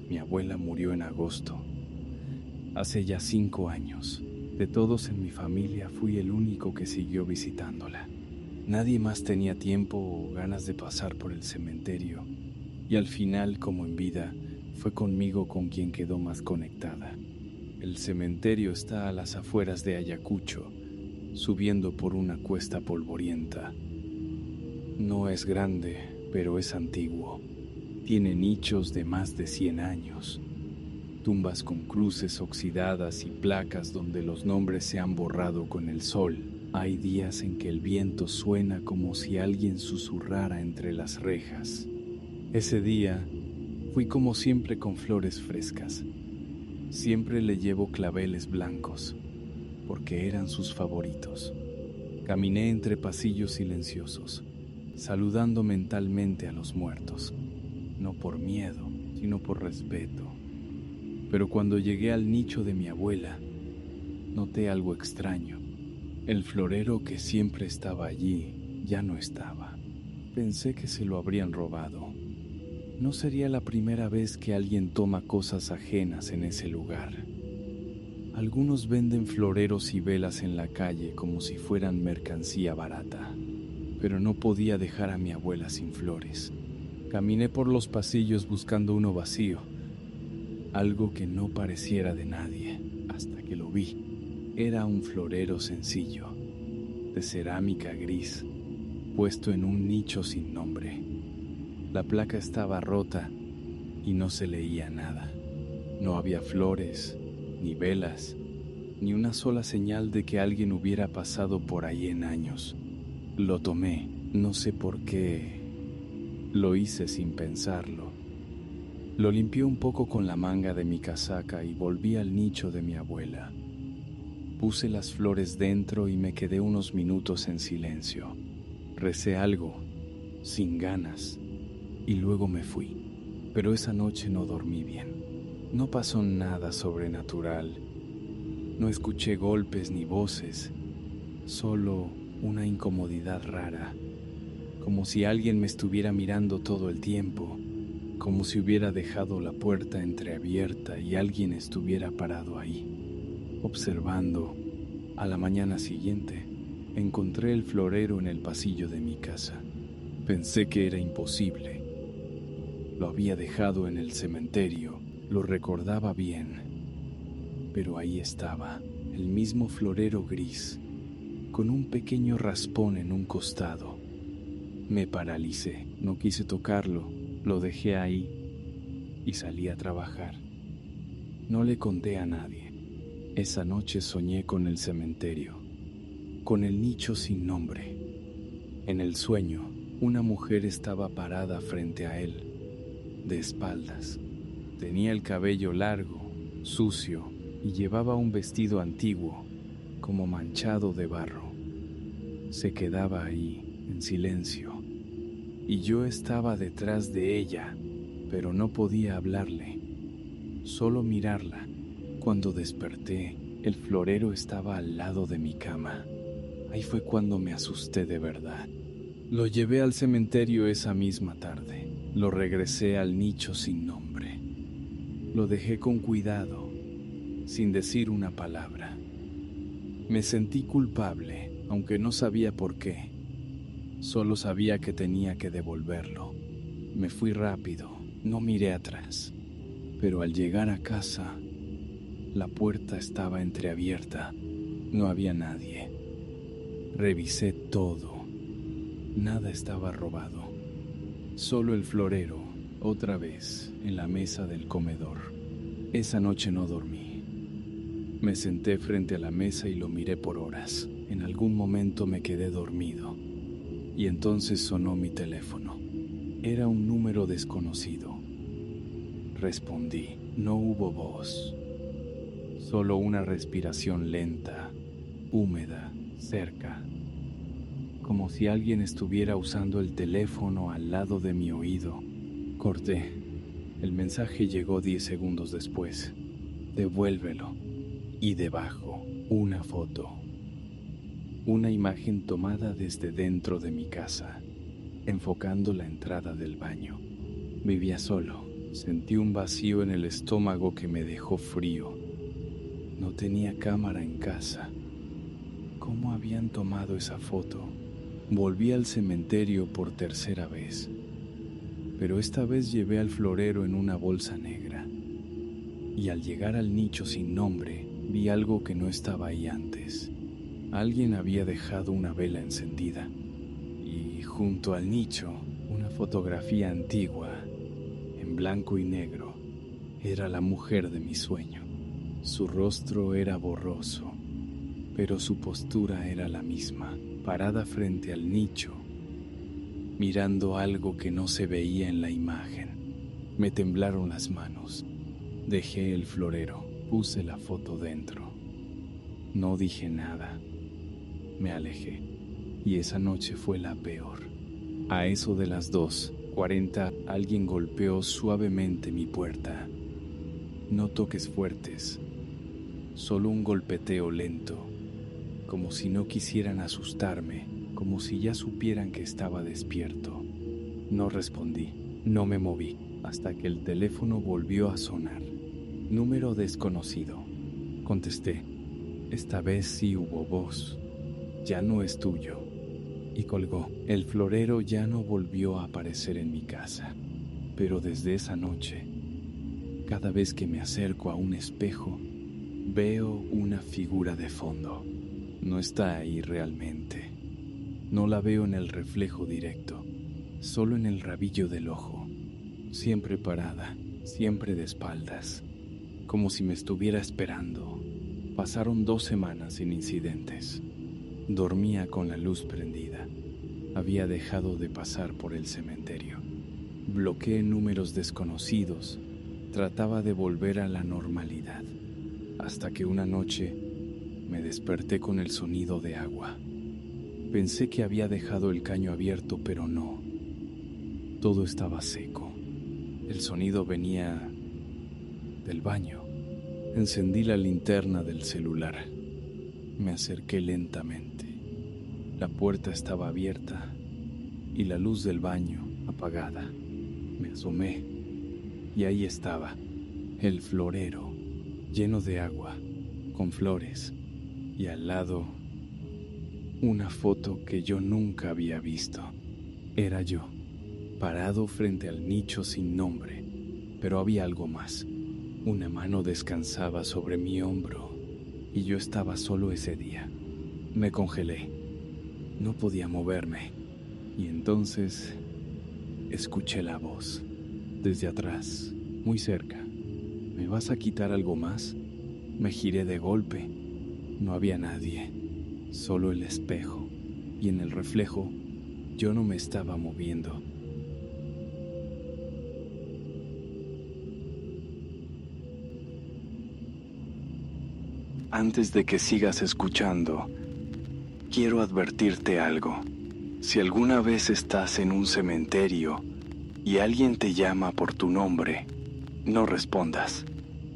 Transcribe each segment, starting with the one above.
Mi abuela murió en agosto, hace ya 5 años. De todos en mi familia fui el único que siguió visitándola. Nadie más tenía tiempo o ganas de pasar por el cementerio, y al final, como en vida, fue conmigo con quien quedó más conectada. El cementerio está a las afueras de Ayacucho, subiendo por una cuesta polvorienta. No es grande, pero es antiguo. Tiene nichos de más de 100 años, tumbas con cruces oxidadas y placas donde los nombres se han borrado con el sol. Hay días en que el viento suena como si alguien susurrara entre las rejas. Ese día fui como siempre con flores frescas. Siempre le llevo claveles blancos, porque eran sus favoritos. Caminé entre pasillos silenciosos, saludando mentalmente a los muertos, no por miedo, sino por respeto. Pero cuando llegué al nicho de mi abuela, noté algo extraño. El florero que siempre estaba allí ya no estaba. Pensé que se lo habrían robado. No sería la primera vez que alguien toma cosas ajenas en ese lugar. Algunos venden floreros y velas en la calle como si fueran mercancía barata, pero no podía dejar a mi abuela sin flores. Caminé por los pasillos buscando uno vacío, algo que no pareciera de nadie, hasta que lo vi. Era un florero sencillo, de cerámica gris, puesto en un nicho sin nombre. La placa estaba rota y no se leía nada. No había flores, ni velas, ni una sola señal de que alguien hubiera pasado por ahí en años. Lo tomé, no sé por qué. Lo hice sin pensarlo. Lo limpié un poco con la manga de mi casaca y volví al nicho de mi abuela. Puse las flores dentro y me quedé unos minutos en silencio. Recé algo, sin ganas, y luego me fui. Pero esa noche no dormí bien. No pasó nada sobrenatural. No escuché golpes ni voces, solo una incomodidad rara, como si alguien me estuviera mirando todo el tiempo, como si hubiera dejado la puerta entreabierta y alguien estuviera parado ahí, observando. A la mañana siguiente, encontré el florero en el pasillo de mi casa. Pensé que era imposible. Lo había dejado en el cementerio, lo recordaba bien, pero ahí estaba, el mismo florero gris, con un pequeño raspón en un costado. Me paralicé, no quise tocarlo, lo dejé ahí y salí a trabajar. No le conté a nadie. Esa noche soñé con el cementerio, con el nicho sin nombre. En el sueño, una mujer estaba parada frente a él, de espaldas. Tenía el cabello largo, sucio, y llevaba un vestido antiguo, como manchado de barro. Se quedaba ahí, en silencio, y yo estaba detrás de ella, pero no podía hablarle, solo mirarla. Cuando desperté, el florero estaba al lado de mi cama. Ahí fue cuando me asusté de verdad. Lo llevé al cementerio esa misma tarde. Lo regresé al nicho sin nombre. Lo dejé con cuidado, sin decir una palabra. Me sentí culpable, aunque no sabía por qué. Solo sabía que tenía que devolverlo. Me fui rápido, no miré atrás. Pero al llegar a casa, la puerta estaba entreabierta. No había nadie. Revisé todo. Nada estaba robado. Solo el florero, otra vez, en la mesa del comedor. Esa noche no dormí. Me senté frente a la mesa y lo miré por horas. En algún momento me quedé dormido. Y entonces sonó mi teléfono. Era un número desconocido. Respondí. No hubo voz. Solo una respiración lenta, húmeda, cerca. Como si alguien estuviera usando el teléfono al lado de mi oído. Corté. El mensaje llegó 10 segundos después. Devuélvelo. Y debajo, una foto. Una imagen tomada desde dentro de mi casa, enfocando la entrada del baño. Vivía solo, Sentí un vacío en el estómago que me dejó frío. No tenía cámara en casa. ¿Cómo habían tomado esa foto? Volví al cementerio por tercera vez, pero esta vez llevé al florero en una bolsa negra. Y al llegar al nicho sin nombre, vi algo que no estaba ahí antes. Alguien había dejado una vela encendida y junto al nicho una fotografía antigua, en blanco y negro. Era la mujer de mi sueño. Su rostro era borroso, pero su postura era la misma, parada frente al nicho, mirando algo que no se veía en la imagen. Me temblaron las manos. Dejé el florero, puse la foto dentro. No dije nada. Me alejé, y esa noche fue la peor. A eso de las 2:40, alguien golpeó suavemente mi puerta. No toques fuertes, solo un golpeteo lento, como si no quisieran asustarme, como si ya supieran que estaba despierto. No respondí, no me moví, hasta que el teléfono volvió a sonar. Número desconocido. Contesté. Esta vez sí hubo voz. Ya no es tuyo. Y colgó. El florero ya no volvió a aparecer en mi casa. Pero desde esa noche, cada vez que me acerco a un espejo, veo una figura de fondo. No está ahí realmente. No la veo en el reflejo directo, solo en el rabillo del ojo. Siempre parada, siempre de espaldas, como si me estuviera esperando. Pasaron 2 semanas sin incidentes. Dormía con la luz prendida. Había dejado de pasar por el cementerio. Bloqueé números desconocidos. Trataba de volver a la normalidad. Hasta que una noche me desperté con el sonido de agua. Pensé que había dejado el caño abierto, pero no. Todo estaba seco. El sonido venía del baño. Encendí la linterna del celular. Me acerqué lentamente. La puerta estaba abierta y la luz del baño apagada. Me asomé y ahí estaba, el florero, lleno de agua, con flores, y al lado una foto que yo nunca había visto. Era yo, parado frente al nicho sin nombre, pero había algo más. Una mano descansaba sobre mi hombro y yo estaba solo ese día. Me congelé. No podía moverme. Y entonces escuché la voz, desde atrás, muy cerca. ¿Me vas a quitar algo más? Me giré de golpe. No había nadie, solo el espejo. Y en el reflejo, yo no me estaba moviendo. Antes de que sigas escuchando, quiero advertirte algo. Si alguna vez estás en un cementerio y alguien te llama por tu nombre, no respondas.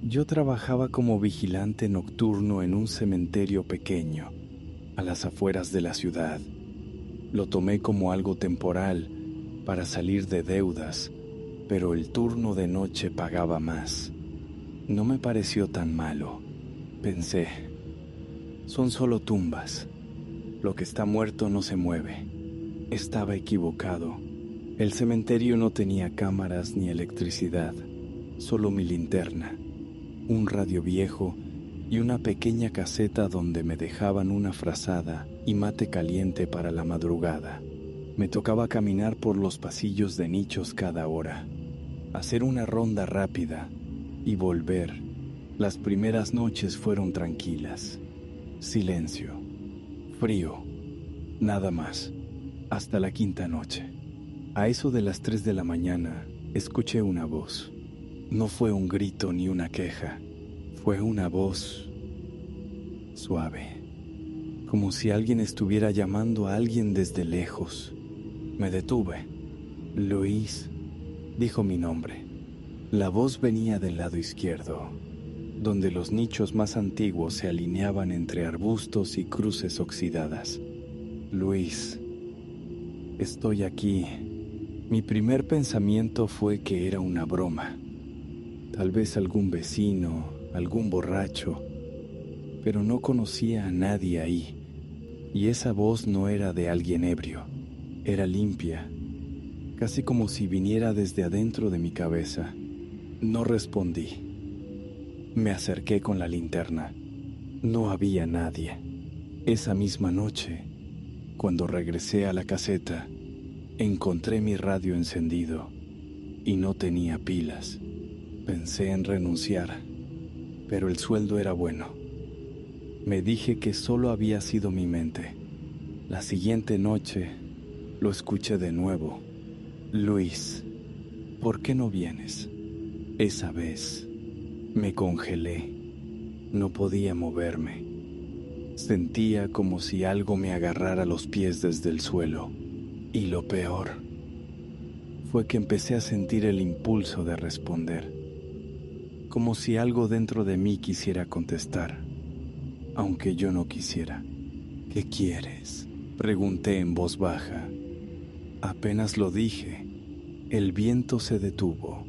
Yo trabajaba como vigilante nocturno en un cementerio pequeño, a las afueras de la ciudad. Lo tomé como algo temporal para salir de deudas, pero el turno de noche pagaba más. No me pareció tan malo. Pensé, son solo tumbas. Lo que está muerto no se mueve. Estaba equivocado. El cementerio no tenía cámaras ni electricidad, solo mi linterna, un radio viejo y una pequeña caseta donde me dejaban una frazada y mate caliente para la madrugada. Me tocaba caminar por los pasillos de nichos cada hora, hacer una ronda rápida y volver. Las primeras noches fueron tranquilas. Silencio, frío, nada más, hasta la 5ª noche. A eso de las 3 de la mañana, escuché una voz. No fue un grito ni una queja, fue una voz suave, como si alguien estuviera llamando a alguien desde lejos. Me detuve. Luis, dijo mi nombre. La voz venía del lado izquierdo, donde los nichos más antiguos se alineaban entre arbustos y cruces oxidadas. Luis, estoy aquí. Mi primer pensamiento fue que era una broma, tal vez algún vecino, algún borracho, pero no conocía a nadie ahí, y esa voz no era de alguien ebrio, era limpia, casi como si viniera desde adentro de mi cabeza. No respondí. Me acerqué con la linterna. No había nadie. Esa misma noche, cuando regresé a la caseta, encontré mi radio encendido y no tenía pilas. Pensé en renunciar, pero el sueldo era bueno. Me dije que solo había sido mi mente. La siguiente noche lo escuché de nuevo. Luis, ¿por qué no vienes? Esa vez me congelé. No podía moverme. Sentía como si algo me agarrara los pies desde el suelo. Y lo peor fue que empecé a sentir el impulso de responder, como si algo dentro de mí quisiera contestar, aunque yo no quisiera. ¿Qué quieres?, pregunté en voz baja. Apenas lo dije, el viento se detuvo.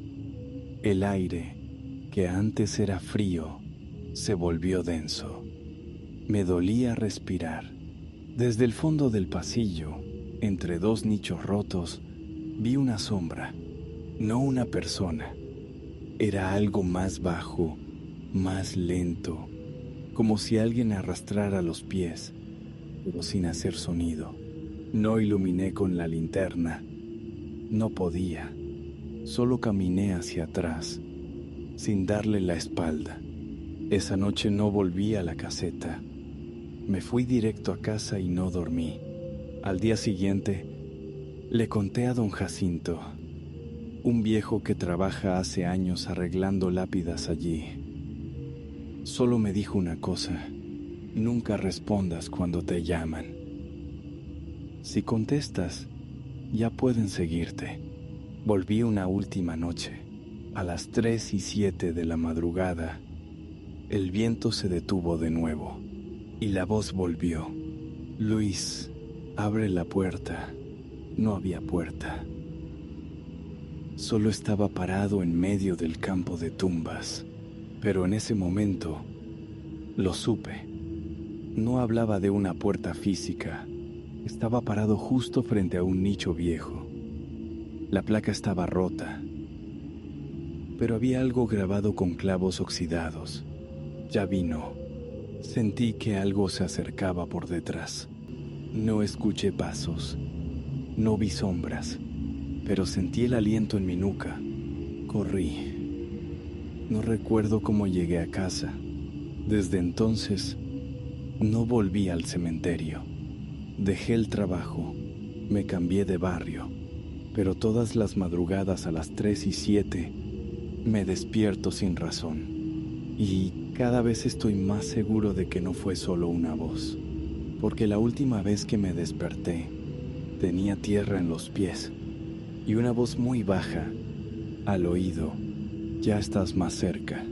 El aire, que antes era frío, se volvió denso. Me dolía respirar. Desde el fondo del pasillo, entre dos nichos rotos, vi una sombra, no una persona. Era algo más bajo, más lento, como si alguien arrastrara los pies, pero sin hacer sonido. No iluminé con la linterna. No podía. Solo caminé hacia atrás, sin darle la espalda. Esa noche no volví a la caseta. Me fui directo a casa y no dormí. Al día siguiente, le conté a don Jacinto, un viejo que trabaja hace años arreglando lápidas allí. Solo me dijo una cosa: nunca respondas cuando te llaman. Si contestas, ya pueden seguirte. Volví una última noche. A las 3:07 de la madrugada, el viento se detuvo de nuevo y la voz volvió. Luis, abre la puerta. No había puerta. Solo estaba parado en medio del campo de tumbas. Pero en ese momento, lo supe. No hablaba de una puerta física. Estaba parado justo frente a un nicho viejo. La placa estaba rota, pero había algo grabado con clavos oxidados. Ya vino. Sentí que algo se acercaba por detrás. No escuché pasos, no vi sombras, pero sentí el aliento en mi nuca. Corrí. No recuerdo cómo llegué a casa. Desde entonces, no volví al cementerio. Dejé el trabajo, me cambié de barrio, pero todas las madrugadas a las 3:07 me despierto sin razón. Y cada vez estoy más seguro de que no fue solo una voz, porque la última vez que me desperté, tenía tierra en los pies y una voz muy baja, al oído: ya estás más cerca.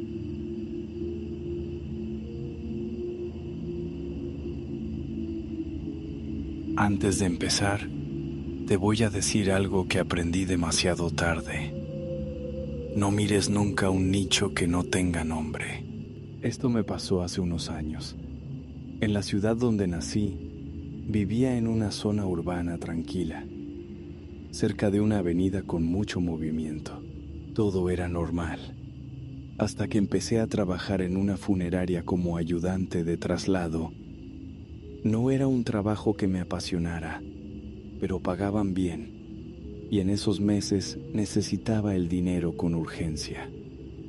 Antes de empezar, te voy a decir algo que aprendí demasiado tarde. No mires nunca un nicho que no tenga nombre. Esto me pasó hace unos años. En la ciudad donde nací, vivía en una zona urbana tranquila, cerca de una avenida con mucho movimiento. Todo era normal, hasta que empecé a trabajar en una funeraria como ayudante de traslado. No era un trabajo que me apasionara, pero pagaban bien, y en esos meses necesitaba el dinero con urgencia.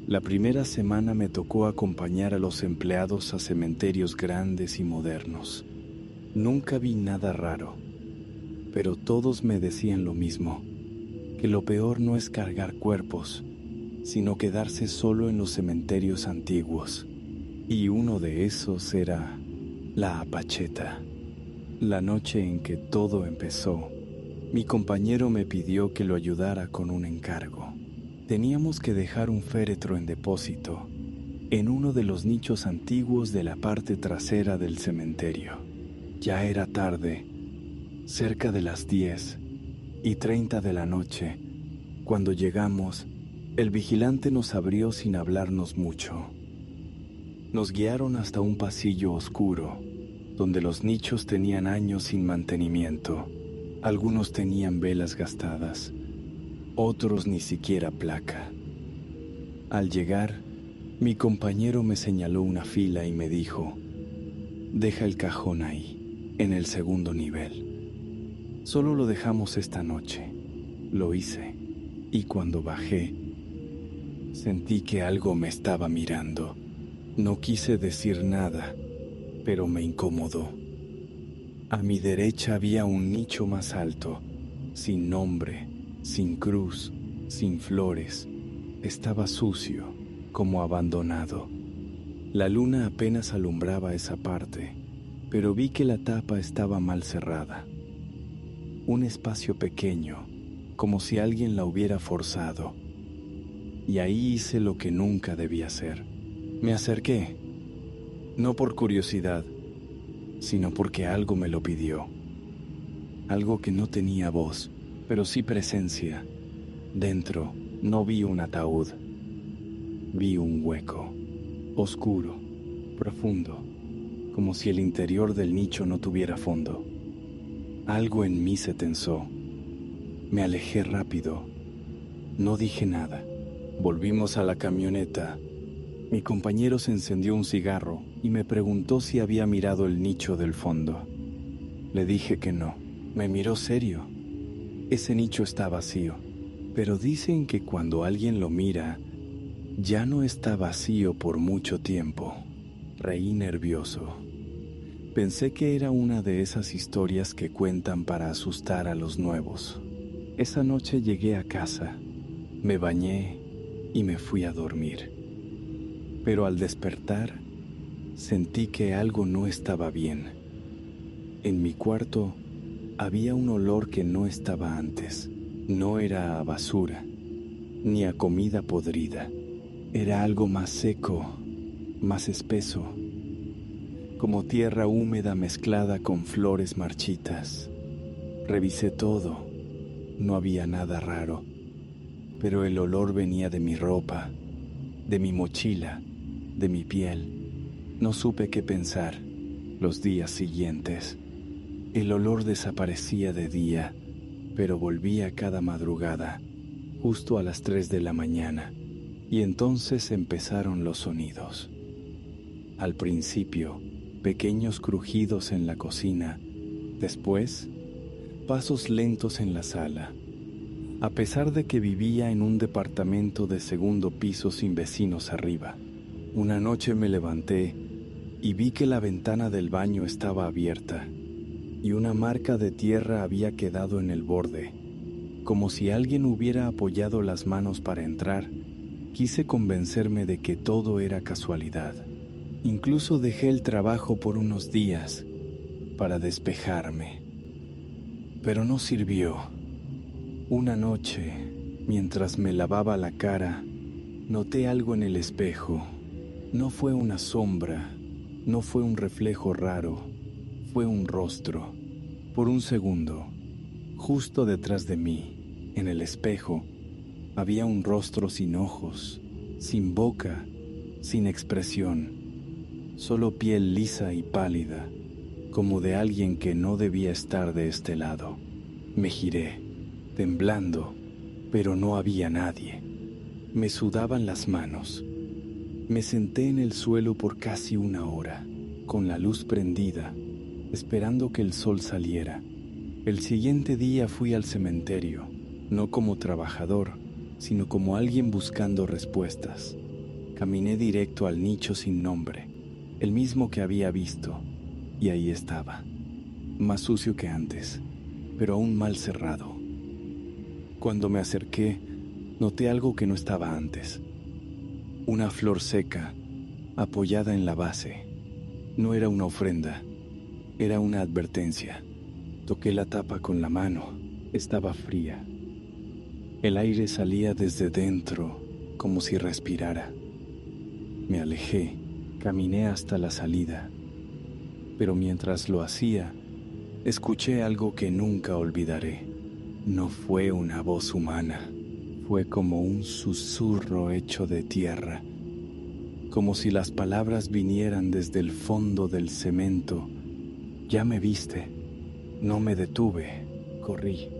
La primera semana me tocó acompañar a los empleados a cementerios grandes y modernos. Nunca vi nada raro, pero todos me decían lo mismo, que lo peor no es cargar cuerpos, sino quedarse solo en los cementerios antiguos. Y uno de esos era la Apacheta. La noche en que todo empezó, mi compañero me pidió que lo ayudara con un encargo. Teníamos que dejar un féretro en depósito en uno de los nichos antiguos de la parte trasera del cementerio. Ya era tarde, cerca de las 10, 1:30 de la noche. Cuando llegamos, el vigilante nos abrió sin hablarnos mucho. Nos guiaron hasta un pasillo oscuro, donde los nichos tenían años sin mantenimiento. Algunos tenían velas gastadas, otros ni siquiera placa. Al llegar, mi compañero me señaló una fila y me dijo: «Deja el cajón ahí, en el segundo nivel. Solo lo dejamos esta noche». Lo hice, y cuando bajé, sentí que algo me estaba mirando. No quise decir nada, pero me incomodó. A mi derecha había un nicho más alto, sin nombre, sin cruz, sin flores. Estaba sucio, como abandonado. La luna apenas alumbraba esa parte, pero vi que la tapa estaba mal cerrada. Un espacio pequeño, como si alguien la hubiera forzado. Y ahí hice lo que nunca debía hacer. Me acerqué, no por curiosidad, sino porque algo me lo pidió. Algo que no tenía voz, pero sí presencia. Dentro no vi un ataúd, vi un hueco, oscuro, profundo, como si el interior del nicho no tuviera fondo. Algo en mí se tensó. Me alejé rápido. No dije nada. Volvimos a la camioneta. Mi compañero se encendió un cigarro y me preguntó si había mirado el nicho del fondo. Le dije que no. Me miró serio. Ese nicho está vacío, pero dicen que cuando alguien lo mira, ya no está vacío por mucho tiempo. Reí nervioso. Pensé que era una de esas historias que cuentan para asustar a los nuevos. Esa noche llegué a casa, me bañé y me fui a dormir. Pero al despertar, sentí que algo no estaba bien. En mi cuarto había un olor que no estaba antes. No era a basura, ni a comida podrida. Era algo más seco, más espeso, como tierra húmeda mezclada con flores marchitas. Revisé todo, no había nada raro, pero el olor venía de mi ropa, de mi mochila, de mi piel. No supe qué pensar. Los días siguientes, el olor desaparecía de día, pero volvía cada madrugada, justo a las 3 de la mañana, y entonces empezaron los sonidos. Al principio, pequeños crujidos en la cocina, después, pasos lentos en la sala. A pesar de que vivía en un departamento de segundo piso sin vecinos arriba, una noche me levanté y vi que la ventana del baño estaba abierta y una marca de tierra había quedado en el borde, como si alguien hubiera apoyado las manos para entrar. Quise convencerme de que todo era casualidad. Incluso dejé el trabajo por unos días para despejarme. Pero no sirvió. Una noche, mientras me lavaba la cara, noté algo en el espejo. No fue una sombra, no fue un reflejo raro, fue un rostro. Por un segundo, justo detrás de mí, en el espejo, había un rostro sin ojos, sin boca, sin expresión, solo piel lisa y pálida, como de alguien que no debía estar de este lado. Me giré, temblando, pero no había nadie. Me sudaban las manos. Me senté en el suelo por casi una hora, con la luz prendida, esperando que el sol saliera. El siguiente día fui al cementerio, no como trabajador, sino como alguien buscando respuestas. Caminé directo al nicho sin nombre, el mismo que había visto, y ahí estaba, más sucio que antes, pero aún mal cerrado. Cuando me acerqué, noté algo que no estaba antes. Una flor seca, apoyada en la base. No era una ofrenda, era una advertencia. Toqué la tapa con la mano, estaba fría. El aire salía desde dentro, como si respirara. Me alejé, caminé hasta la salida. Pero mientras lo hacía, escuché algo que nunca olvidaré. No fue una voz humana, fue como un susurro hecho de tierra, como si las palabras vinieran desde el fondo del cemento. Ya me viste. No me detuve, corrí.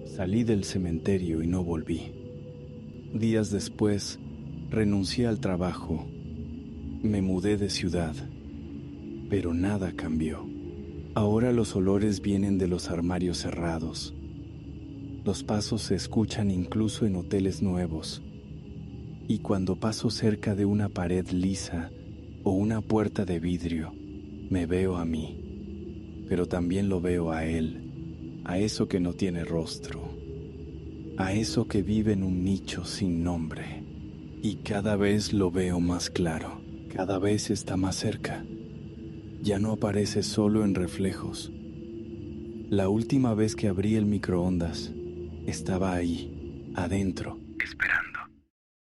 Salí del cementerio y no volví. Días después, renuncié al trabajo. Me mudé de ciudad, pero nada cambió. Ahora los olores vienen de los armarios cerrados. Los pasos se escuchan incluso en hoteles nuevos. Y cuando paso cerca de una pared lisa o una puerta de vidrio, me veo a mí, pero también lo veo a él, a eso que no tiene rostro, a eso que vive en un nicho sin nombre. Y cada vez lo veo más claro, cada vez está más cerca. Ya no aparece solo en reflejos. La última vez que abrí el microondas, estaba ahí, adentro, esperando.